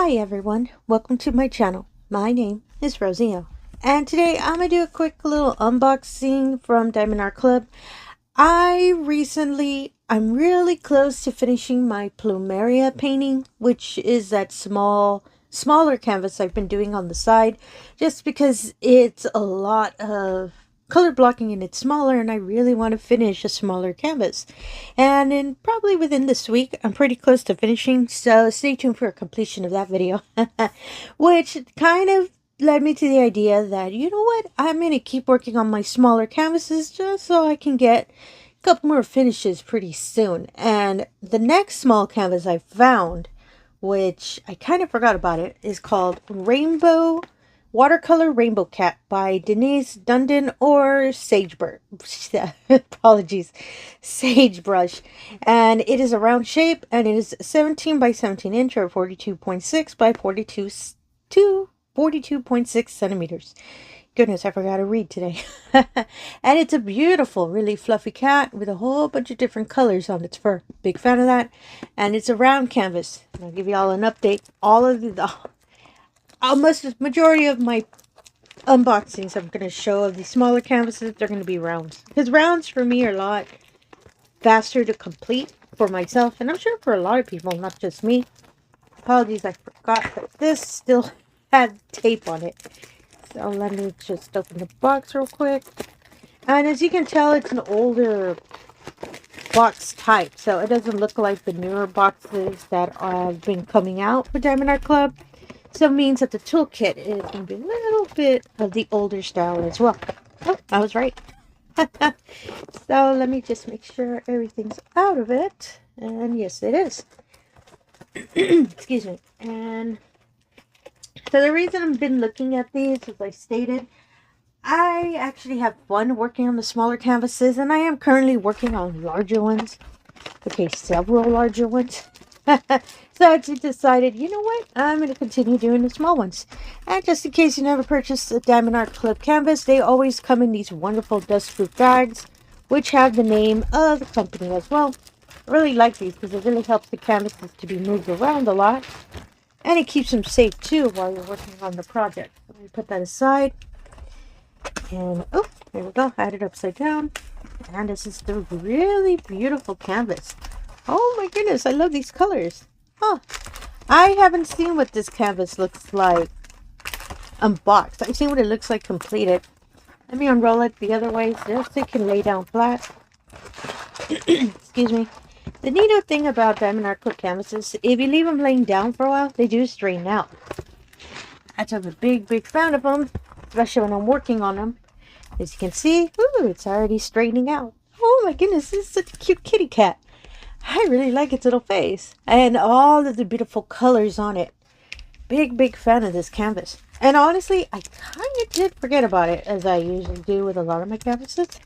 Hi everyone, welcome to my channel. My name is Rosy O, and today I'm going to do a quick little unboxing from diamondartclub. I'm really close to finishing my plumeria painting, which is that smaller canvas I've been doing on the side, just because it's a lot of color blocking and it's smaller, and I really want to finish a smaller canvas. And in probably within this week, I'm pretty close to finishing, so stay tuned for a completion of that video. Which kind of led me to the idea that, you know what, I'm going to keep working on my smaller canvases just so I can get a couple more finishes pretty soon. And the next small canvas I found, which I kind of forgot about it, is called Watercolor Rainbow Cat by Denise Dundon or Sagebrush. Apologies, Sagebrush. And it is a round shape, and it is 17 by 17 inch or 42.6 by 42.6 centimeters. Goodness, I forgot to read today. And it's a beautiful, really fluffy cat with a whole bunch of different colors on its fur. Big fan of that. And it's a round canvas. And I'll give you all an update. All of the almost the majority of my unboxings I'm going to show of the smaller canvases, they're going to be rounds. Because rounds for me are a lot faster to complete for myself. And I'm sure for a lot of people, not just me. Apologies, I forgot that this still had tape on it. So let me just open the box real quick. And as you can tell, it's an older box type. So it doesn't look like the newer boxes that have been coming out with diamondartclub. So it means that the toolkit is going to be a little bit of the older style as well. Oh, I was right. So let me just make sure everything's out of it. And yes, it is. Excuse me. And so the reason I've been looking at these, as I stated, I actually have fun working on the smaller canvases, and I am currently working on larger ones. Okay, several larger ones. So I just decided, you know what, I'm going to continue doing the small ones. And just in case you never purchased the diamonddartclub canvas, they always come in these wonderful dust-proof bags, which have the name of the company as well. I really like these because it really helps the canvases to be moved around a lot. And it keeps them safe too while you're working on the project. Let me put that aside. And, oh, there we go. I had it upside down. And this is the really beautiful canvas. Oh my goodness, I love these colors. Huh. I haven't seen what this canvas looks like unboxed. I've seen what it looks like completed. Let me unroll it the other way just so it can lay down flat. Excuse me. The neat thing about diamonddartclub canvases, if you leave them laying down for a while, they do straighten out. I'm a big fan of them, especially when I'm working on them. As you can see, ooh, it's already straightening out. Oh my goodness, this is such a cute kitty cat. I really like its little face and all of the beautiful colors on it. Big fan of this canvas. And honestly, I kind of did forget about it, as I usually do with a lot of my canvases.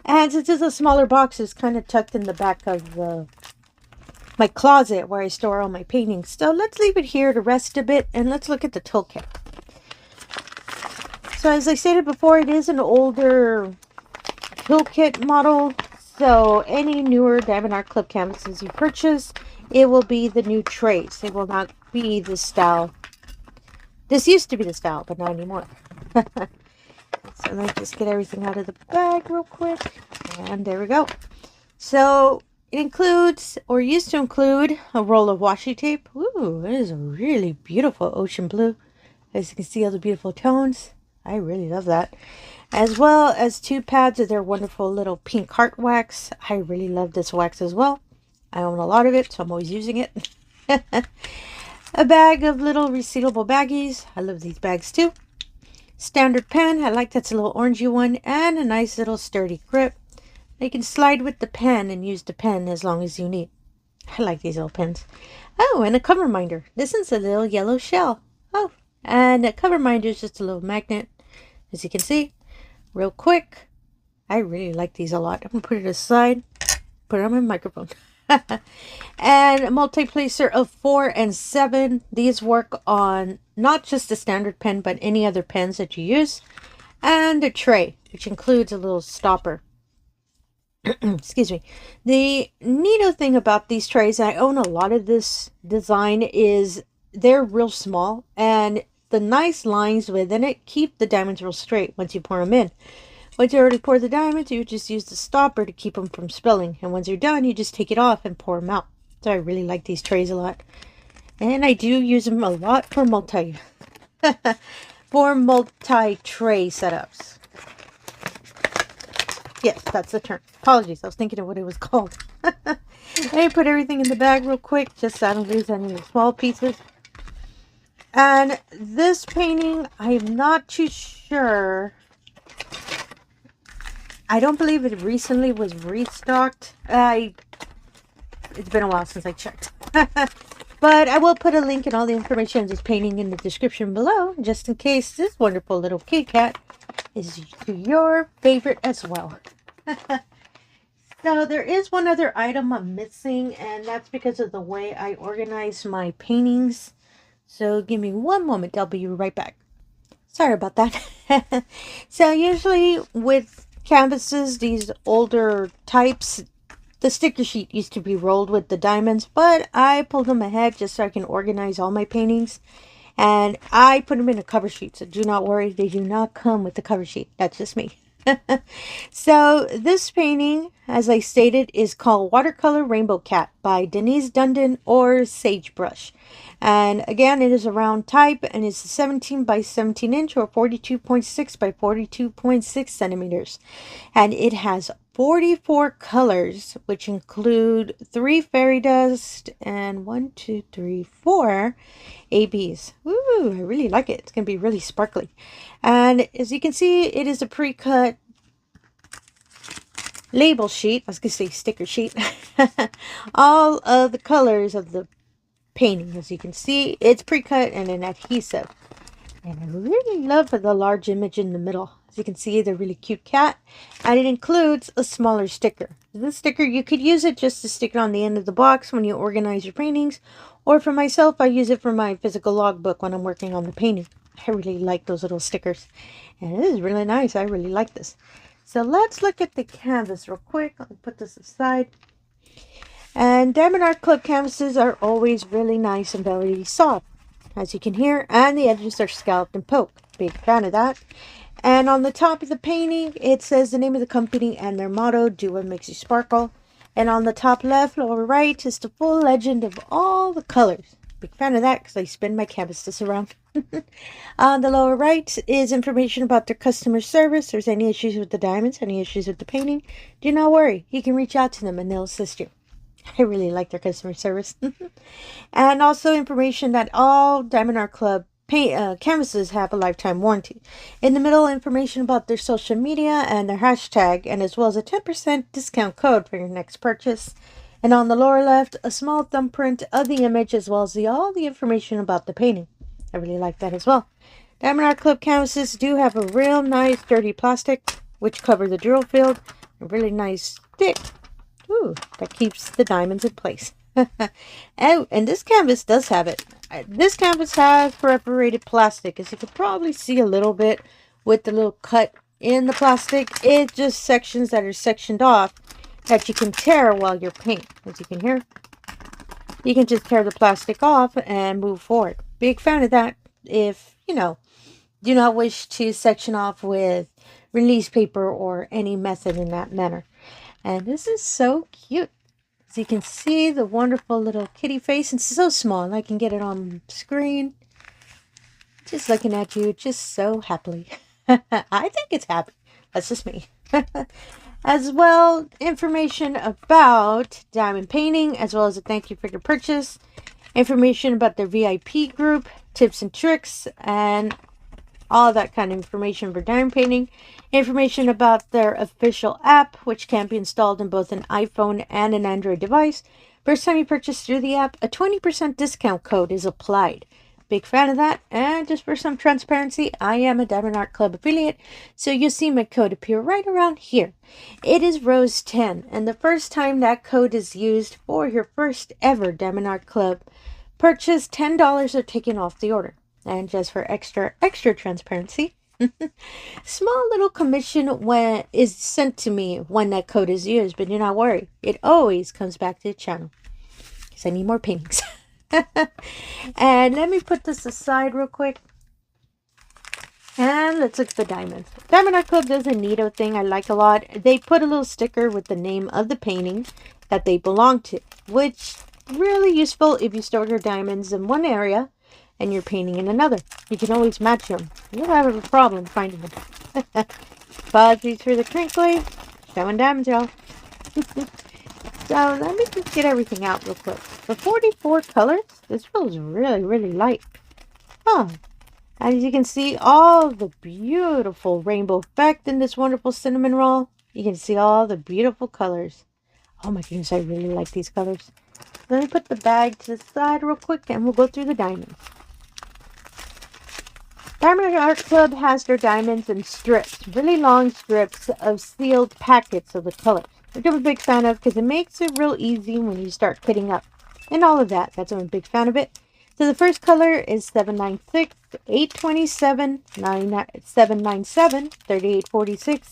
And since it's a smaller box, it's kind of tucked in the back of my closet where I store all my paintings. So let's leave it here to rest a bit, and let's look at the toolkit. So as I stated before, it is an older toolkit model. So any newer diamonddartclub canvases you purchase, it will be the new trays. It will not be the style. This used to be the style, but not anymore. So let me just get everything out of the bag real quick. And there we go. So it includes, or used to include, a roll of washi tape. Ooh, it is a really beautiful ocean blue. As you can see, all the beautiful tones. I really love that. As well as 2 pads of their wonderful little pink heart wax. I really love this wax as well. I own a lot of it, so I'm always using it. A bag of little resealable baggies. I love these bags too. Standard pen. I like that's a little orangey one. And a nice little sturdy grip. You can slide with the pen and use the pen as long as you need. I like these little pens. Oh, and a cover minder. This is a little yellow shell. Oh, and a cover minder is just a little magnet. As you can see, real quick. I really like these a lot. I'm going to put it aside. Put it on my microphone. And a multi-placer of 4 and 7. These work on not just the standard pen, but any other pens that you use. And a tray, which includes a little stopper. Excuse me. The neato thing about these trays, and I own a lot of this design, is they're real small, and the nice lines within it keep the diamonds real straight once you pour them in. Once you already pour the diamonds, you just use the stopper to keep them from spilling. And once you're done, you just take it off and pour them out. So I really like these trays a lot. And I do use them a lot for multi-tray setups. Yes, that's the term. Apologies, I was thinking of what it was called. I put everything in the bag real quick, just so I don't lose any of the small pieces. And this painting, I'm not too sure. I don't believe it recently was restocked. It's been a while since I checked. But I will put a link and all the information on this painting in the description below, just in case this wonderful little kitty cat is your favorite as well. So there is one other item I'm missing, and that's because of the way I organize my paintings. So give me one moment, I'll be right back. Sorry about that. So usually with canvases, these older types, the sticker sheet used to be rolled with the diamonds, but I pulled them ahead just so I can organize all my paintings. And I put them in a cover sheet, so do not worry, they do not come with the cover sheet. That's just me. So this painting, as I stated, is called Watercolor Rainbow Cat by Denise Dundon or Sagebrush. And again, it is a round type, and it's a 17 by 17 inch or 42.6 by 42.6 centimeters. And it has 44 colors, which include 3 fairy dust and 4 ABs. Ooh, I really like it. It's going to be really sparkly. And as you can see, it is a pre-cut label sheet. I was going to say sticker sheet. All of the colors of the painting. As you can see, it's pre-cut and an adhesive. And I really love the large image in the middle. As you can see, the really cute cat. And it includes a smaller sticker. This sticker, you could use it just to stick it on the end of the box when you organize your paintings. Or for myself, I use it for my physical logbook when I'm working on the painting. I really like those little stickers. And it is really nice. I really like this. So let's look at the canvas real quick. I'll put this aside. And Diamond Art Club canvases are always really nice and very soft, as you can hear. And the edges are scalloped and poked. Big fan of that. And on the top of the painting, it says the name of the company and their motto, do what makes you sparkle. And on the top left, lower right, is the full legend of all the colors. Big fan of that because I spin my canvases around. On the lower right is information about their customer service. If there's any issues with the diamonds, any issues with the painting, do not worry. You can reach out to them and they'll assist you. I really like their customer service. And also information that all Diamond Art Club canvases have a lifetime warranty. In the middle, information about their social media and their hashtag, and as well as a 10% discount code for your next purchase. And on the lower left, a small thumbprint of the image, as well as all the information about the painting. I really like that as well. Diamond Art Club canvases do have a real nice sturdy plastic, which cover the drill field. A really nice stick. Ooh, that keeps the diamonds in place. Oh, and this canvas does have it. This canvas has perforated plastic, as you can probably see a little bit with the little cut in the plastic. It's just sections that are sectioned off that you can tear while you're painting. As you can hear, you can just tear the plastic off and move forward. Big fan of that if, you know, do not wish to section off with release paper or any method in that manner. And this is so cute. As you can see, the wonderful little kitty face. It's so small. I can get it on screen. Just looking at you just so happily. I think it's happy. That's just me. As well, information about diamond painting, as well as a thank you for your purchase. Information about their VIP group, tips and tricks, and all that kind of information for diamond painting. Information about their official app, which can be installed in both an iPhone and an Android device. First time you purchase through the app, a 20% discount code is applied. Big fan of that. And just for some transparency, I am a Diamond Art Club affiliate, so you'll see my code appear right around here. It is Rose10, and the first time that code is used for your first ever Diamond Art Club purchase, $10 are taken off the order. And just for extra transparency, small little commission is sent to me when that code is used, but do not worry, it always comes back to the channel because I need more paintings. And let me put this aside real quick. And let's look at the diamonds. Diamondart does a neato thing I like a lot. They put a little sticker with the name of the painting that they belong to, which really useful if you store your diamonds in one area and you're painting in another. You can always match them. You don't have a problem finding them. Fuzzies for the crinkly. Showing diamonds, y'all. So let me just get everything out real quick. For 44 colors, this feels really, really light. Huh. As you can see, all the beautiful rainbow effect in this wonderful cinnamon roll. You can see all the beautiful colors. Oh my goodness, I really like these colors. Let me put the bag to the side real quick and we'll go through the diamonds. Diamondart has their diamonds in strips, really long strips of sealed packets of the colors, which I'm a big fan of because it makes it real easy when you start kitting up. And all of that, that's why I'm a big fan of it. So the first color is 796, 827, 797, 3846,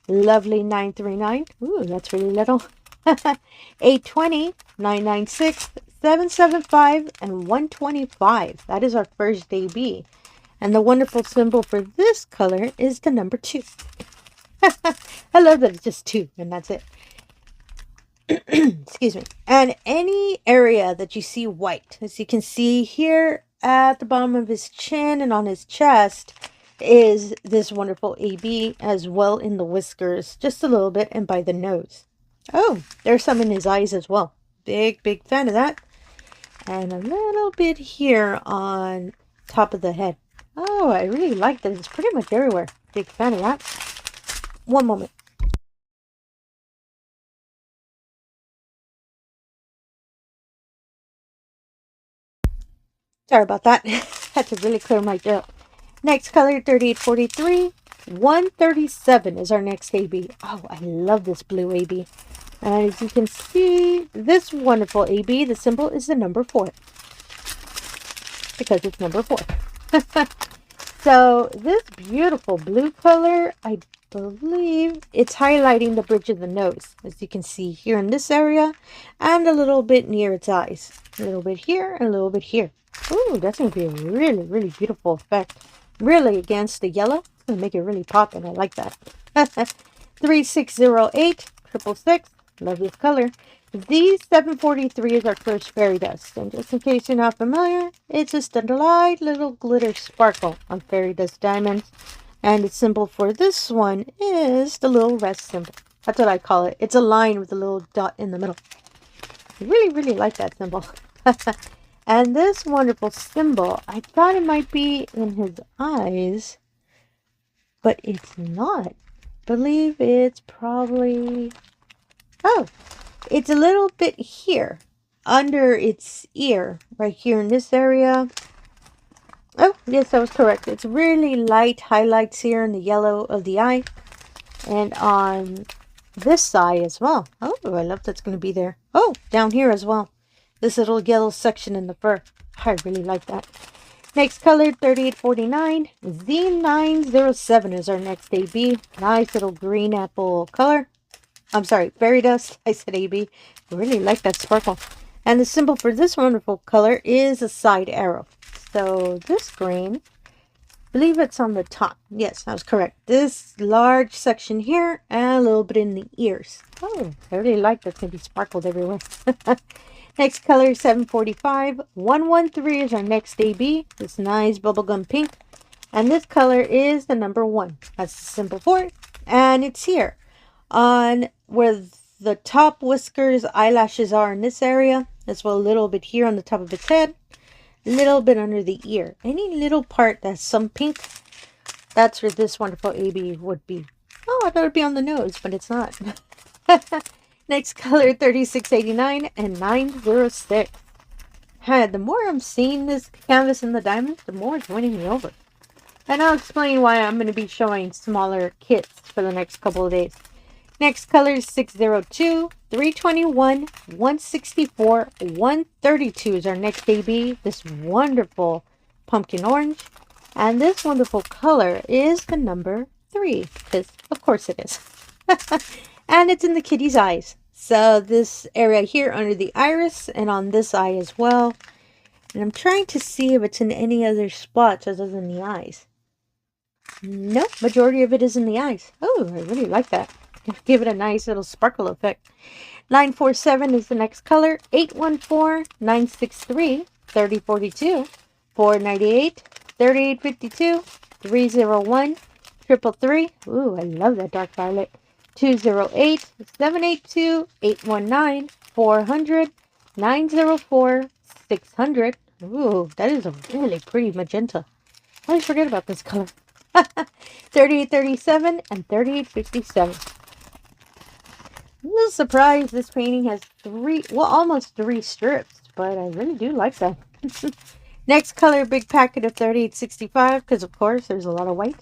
lovely 939. Ooh, that's really little. 820, 996, 775, and 125. That is our first AB. And the wonderful symbol for this color is the number 2. I love that it's just 2 and that's it. Excuse me. And any area that you see white, as you can see here at the bottom of his chin and on his chest, is this wonderful AB, as well in the whiskers, just a little bit, and by the nose. Oh, there's some in his eyes as well. Big fan of that. And a little bit here on top of the head. Oh, I really like that. It's pretty much everywhere. Big fan of that. One moment. Sorry about that. Had to really clear my throat. Next color, 3843. 137 is our next AB. Oh, I love this blue AB. And as you can see, this wonderful AB, the symbol is the number 4. Because it's number 4. So this beautiful blue color, I believe it's highlighting the bridge of the nose, as you can see here in this area, and a little bit near its eyes. A little bit here and a little bit here. Ooh, that's going to be a really, really beautiful effect. Really against the yellow. It's going to make it really pop, and I like that. 3608, 666. Love this color. These 743 is our first fairy dust. And just in case you're not familiar, it's just a light little glitter sparkle on fairy dust diamonds. And the symbol for this one is the little rest symbol. That's what I call it. It's a line with a little dot in the middle. I really, really like that symbol. And this wonderful symbol, I thought it might be in his eyes, but it's not. I believe it's probably... Oh, it's a little bit here, under its ear, right here in this area. Oh, yes, I was correct. It's really light highlights here in the yellow of the eye. And on this side as well. Oh, I love that's going to be there. Oh, down here as well. This little yellow section in the fur. I really like that. Next color, 3849. Z907 is our next AB. Nice little green apple color. I'm sorry, fairy dust. I said AB. I really like that sparkle. And the symbol for this wonderful color is a side arrow. So this green, I believe it's on the top. Yes, I was correct. This large section here and a little bit in the ears. Oh, I really like that. It's going to be sparkled everywhere. Next color, 745. 113 is our next AB. This nice bubblegum pink. And this color is the number 1. That's the symbol for it. And it's here on where the top whiskers, eyelashes are in this area. As well a little bit here on the top of its head. A little bit under the ear. Any little part that's some pink, that's where this wonderful AB would be. Oh, I thought it would be on the nose, but it's not. Next color, 3689 and 906. The more I'm seeing this canvas in the diamonds, the more it's winning me over. And I'll explain why I'm going to be showing smaller kits for the next couple of days. Next color is 602, 321, 164, 132 is our next AB. This wonderful pumpkin orange. And this wonderful color is the number 3, because of course it is. And it's in the kitty's eyes. So this area here under the iris and on this eye as well And I'm trying to see if it's in any other spots other than the eyes. Nope, majority of it is in the eyes. Oh, I really like that. Give it a nice little sparkle effect. 947 is the next color. 814-963-3042. 498, 3852, 301, 333. Ooh, I love that dark violet. 208, 782, 819, 400, 904, 600. Ooh, that is a really pretty magenta. I always forget about this color. 3837 and 3857. I'm a little surprised this painting has almost three strips, but I really do like that. Next color, big packet of 3865, because of course there's a lot of white.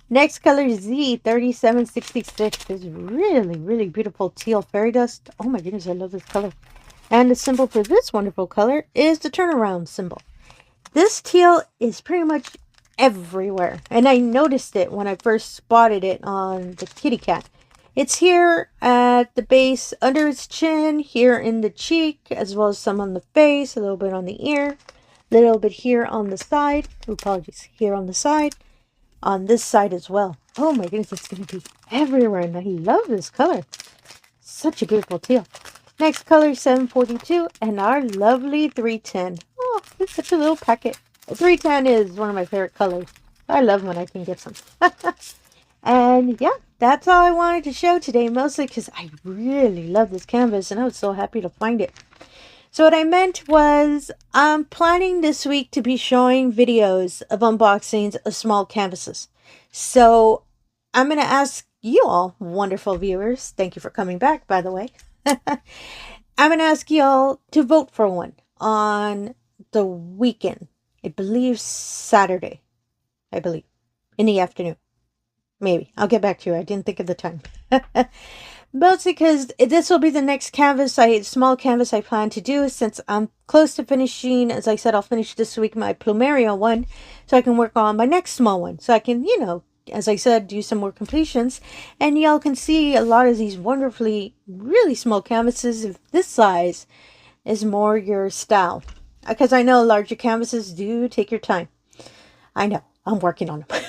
Next color, Z 3766, is really, really beautiful teal fairy dust. Oh my goodness, I love this color. And the symbol for this wonderful color is the turnaround symbol. This teal is pretty much everywhere, and I noticed it when I first spotted it on the kitty cat. It's here at the base under its chin, here in the cheek, as well as some on the face, a little bit on the ear, a little bit here on the side. Oh, apologies, here on the side, on this side as well. Oh my goodness, it's going to be everywhere, and I love this color. Such a beautiful teal. Next color, 742, and our lovely 310. Oh, it's such a little packet. 310 is one of my favorite colors. I love when I can get some. And yeah, that's all I wanted to show today, mostly because I really love this canvas and I was so happy to find it. So what I meant was I'm planning this week to be showing videos of unboxings of small canvases. So I'm going to ask you all, wonderful viewers, thank you for coming back, by the way. I'm going to ask you all to vote for one on the weekend. I believe Saturday, in the afternoon. Maybe. I'll get back to you. I didn't think of the time. Mostly because this will be the next canvas, small canvas I plan to do, since I'm close to finishing. As I said, I'll finish this week my Plumeria one, so I can work on my next small one. So I can, you know, as I said, do some more completions. And y'all can see a lot of these wonderfully, really small canvases of this size is more your style. Because I know larger canvases do take your time. I know. I'm working on them.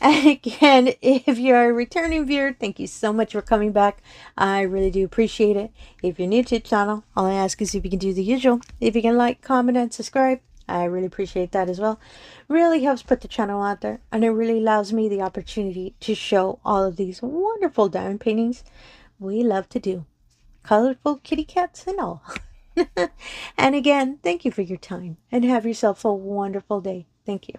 And again, if you're a returning viewer, thank you so much for coming back. I really do appreciate it. If you're new to the channel, all I ask is if you can do the usual. If you can like, comment, and subscribe, I really appreciate that as well. Really helps put the channel out there, and it really allows me the opportunity to show all of these wonderful diamond paintings we love to do. Colorful kitty cats and all. And again, thank you for your time, and have yourself a wonderful day. Thank you.